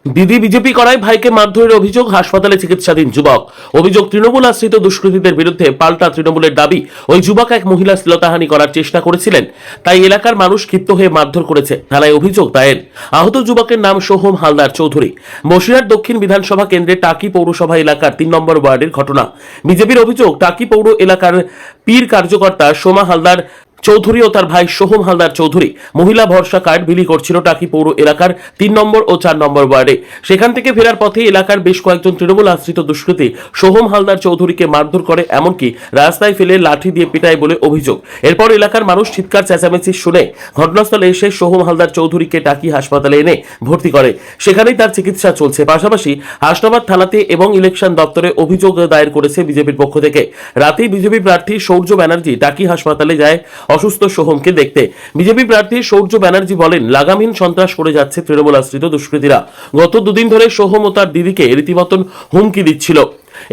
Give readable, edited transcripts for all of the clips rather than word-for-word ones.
দিদি বিজেপি করায় ভাইকে মারধরের অভিযোগ, হাসপাতালে চিকিৎসাধীন যুবক। অভিযোগ, তৃণমূল আশ্রিত দুষ্কৃতীদের বিরুদ্ধে পাল্টা তৃণমূলের দাবি, ওই যুবক এক মহিলা শ্লীলতাহানি করার চেষ্টা করেছিলেন, তাই এলাকার মানুষ ক্ষিপ্ত হয়ে মারধর করেছে। থানায় অভিযোগ দায়ের। আহত যুবকের নাম সোহম হালদার চৌধুরী। বসিরহাট দক্ষিণ বিধানসভা কেন্দ্রের টাকি পৌরসভা এলাকার 3 নম্বর ওয়ার্ডের ঘটনা। বিজেপির অভিযোগ, টাকি পৌর এলাকার পীর কার্যকর্তা সোমা হালদার চৌধুরী ও তার ভাই সোহম হালদার চৌধুরী মহিলা ভরসা কার্ড বিলি করছিল টাকি পৌর এলাকার 3 নম্বর ও 4 নম্বর ওয়ার্ডে। সেখান থেকে ফেরার পথে এলাকার বেশ কয়েকজন তৃণমূল আশ্রিত দুষ্কৃতী সোহম হালদার চৌধুরীকে মারধর করে, এমনকি রাস্তায় ফেলে লাঠি দিয়ে পিটায় বলে অভিযোগ। এরপর এলাকার মানুষ চিৎকার চেঁচামেচি শুনে ঘটনাস্থলে এসে সোহম হালদার চৌধুরীকে টাকি হাসপাতালে এনে ভর্তি করে। সেখানেই তার চিকিৎসা চলছে। পাশাপাশি হাসনাবাদ থানাতে এবং ইলেকশন দপ্তরে অভিযোগ দায়ের করেছে বিজেপির পক্ষ থেকে। রাতেই বিজেপি প্রার্থী সৌর্য ব্যানার্জি টাকি হাসপাতালে যায় অসুস্থ সোহমকে দেখতে। বিজেপি প্রার্থী সৌর্য ব্যানার্জি বলেন, লাগামহীন সন্ত্রাস করে যাচ্ছে তৃণমূল আশ্রিত দুষ্কৃতীরা। গত দুদিন ধরে সোহম ও তার দিদিকে রীতিমতন হুমকি দিচ্ছিল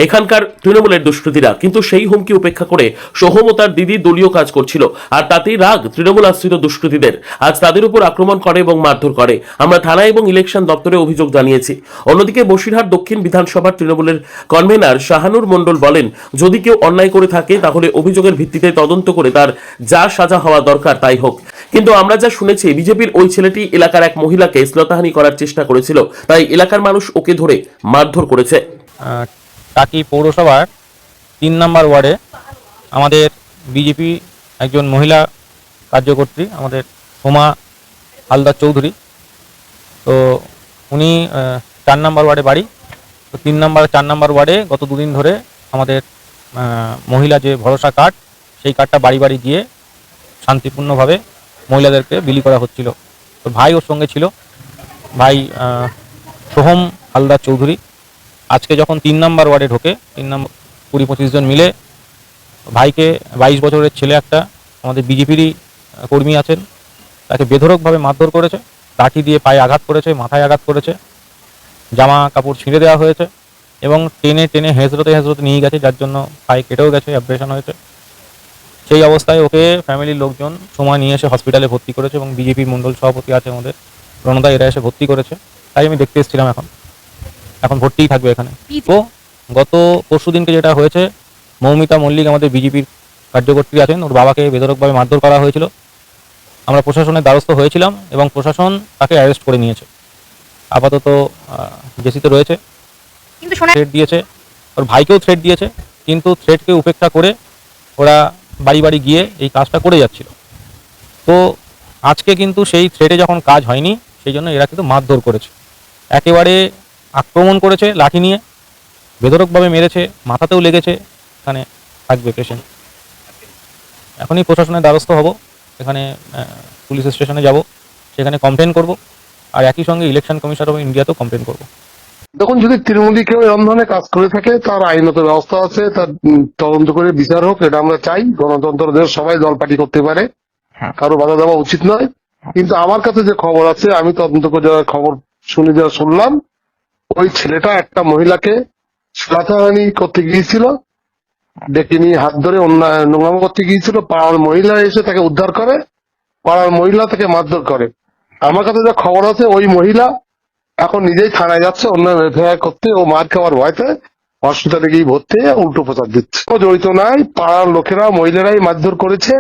এখানকার তৃণমূলের দুষ্কৃতীরা, কিন্তু সেই হুমকি উপেক্ষা করে সোহম ও তার দিদি দলীয় কাজ করছিল, আর তাতেই রাগ তৃণমূল আশ্রিত দুষ্কৃতীদের। আজ তাদের উপর আক্রমণ করে এবং মারধর করে। আমরা থানায় এবং ইলেকশন দপ্তরে অভিযোগ জানিয়েছি। অন্যদিকে বসিরহাট দক্ষিণ বিধানসভার তৃণমূলের কনভেনার শাহানুর মণ্ডল বলেন, যদি কেউ অন্যায় করে থাকে তাহলে অভিযোগের ভিত্তিতে তদন্ত করে তার যা সাজা হওয়া দরকার তাই হোক। কিন্তু আমরা যা শুনেছি, বিজেপির ওই ছেলেটি এলাকার এক মহিলাকে শ্লীলতাহানি করার চেষ্টা করেছিল, তাই এলাকার মানুষ ওকে ধরে মারধর করেছে। টাকি পৌরসভার 3 নম্বর ওয়ার্ডে আমাদের বিজেপি একজন মহিলা কার্যকর্ত্রী, আমাদের সোমা হালদার চৌধুরী, তো উনি 4 নম্বর ওয়ার্ডে বাড়ি। তো 4 নম্বর ওয়ার্ডে গত দুদিন ধরে আমাদের মহিলা যে ভরসা কার্ড, সেই কার্ডটা বাড়ি বাড়ি গিয়ে শান্তিপূর্ণভাবে মহিলাদেরকে বিলি করা হচ্ছিল। তো ভাই ওর সঙ্গে ছিল, ভাই সোহম হালদার চৌধুরী। আজকে যখন 3 নম্বর ওয়ার্ডে ঢোকে, 3 নম্বর 20-25 জন মিলে ভাইকে, 22 বছরের ছেলে একটা, আমাদের বিজেপিরই কর্মী আছেন, তাকে বেধড়কভাবে মারধর করেছে, লাঠি দিয়ে পায়ে আঘাত করেছে, মাথায় আঘাত করেছে, জামা কাপড় ছিঁড়ে দেওয়া হয়েছে এবং টেনে টেনে হেঁচড়তে হেঁচড়তে নিয়ে গেছে, যার জন্য পায়ে কেটেও গেছে, অপারেশন হয়েছে। সেই অবস্থায় ওকে ফ্যামিলির লোকজন সময় নিয়ে এসে হসপিটালে ভর্তি করেছে এবং বিজেপির মণ্ডল সভাপতি আছে আমাদের রণদা, এরা এসে ভর্তি করেছে। তাই আমি দেখতে এসেছিলাম, এখন ভর্তিই থাকবে এখানে। তো গত পরশু দিনকে যেটা হয়েছে, মৌমিতা মল্লিক আমাদের বিজেপির কার্যকর্ত্রী আছেন, ওর বাবাকে বেধড়কভাবে মারধর করা হয়েছিল। আমরা প্রশাসনের দ্বারস্থ হয়েছিলাম এবং প্রশাসন তাকে অ্যারেস্ট করে নিয়েছে। আপাতত জেসিতে রয়েছে। কিন্তু থ্রেট দিয়েছে, ওর ভাইকেও থ্রেট দিয়েছে, কিন্তু থ্রেটকে উপেক্ষা করে ওরা বাড়ি বাড়ি গিয়ে এই কাজটা করে যাচ্ছিল। তো আজকে কিন্তু সেই থ্রেটে যখন কাজ হয়নি, সেই জন্য এরা কিন্তু মারধর করেছে, একেবারে আক্রমণ করেছে, লাঠি নিয়ে বেধড়কভাবে মেরেছে, মাথাতেও লেগেছে। এখানে থাকবে পেশেন্ট। এখনই প্রশাসনের দ্বারস্থ হব, এখানে পুলিশ স্টেশনে যাব, সেখানে কমপ্লেন করব, আর একই সঙ্গে ইলেকশন কমিশন অফ ইন্ডিয়াতেও কমপ্লেন করব। দেখুন, যদি তৃণমূলী কেউ এরকম ধরনের কাজ করে থাকে, তার আইনত ব্যবস্থা আছে, তার তদন্ত করে বিচার হোক, এটা আমরা চাই। গণতন্ত্র দেশ, সবাই দল পার্টি করতে পারে, কারো বাধা দেওয়া উচিত নয়। কিন্তু আমার কাছে যে খবর আছে, আমি তদন্ত করে যারা খবর শুনলাম, ওই ছেলেটা একটা মহিলাকে শ্লীলতাহানি করতে গিয়েছিল, ডেকে নিয়ে হাত ধরে নোংরাম করতে গিয়েছিল। পাড়ার মহিলা এসে তাকে উদ্ধার করে, পাড়ার মহিলা তাকে মারধর করে। আমার কাছে যা খবর আছে, ওই মহিলা এখন নিজেই থানায় যাচ্ছে অন্য এফআইআর করতে, ও মার খাওয়ার ভয়তে হসপিটালে গিয়ে ভর্তি হয়ে উল্টো প্রচার দিচ্ছে। ও জড়িত নাই, পাড়ার লোকেরা, মহিলারাই মারধর করেছে।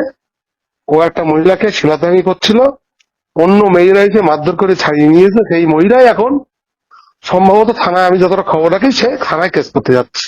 ও একটা মহিলাকে শ্লীলতাহানি করছিল, অন্য মেয়েরা এসে মারধর করে ছাড়িয়ে নিয়েছে। সেই মহিলাই এখন সম্ভবত থানায়, আমি যতটা খবর রাখি, সে থানায় কেস করতে যাচ্ছে।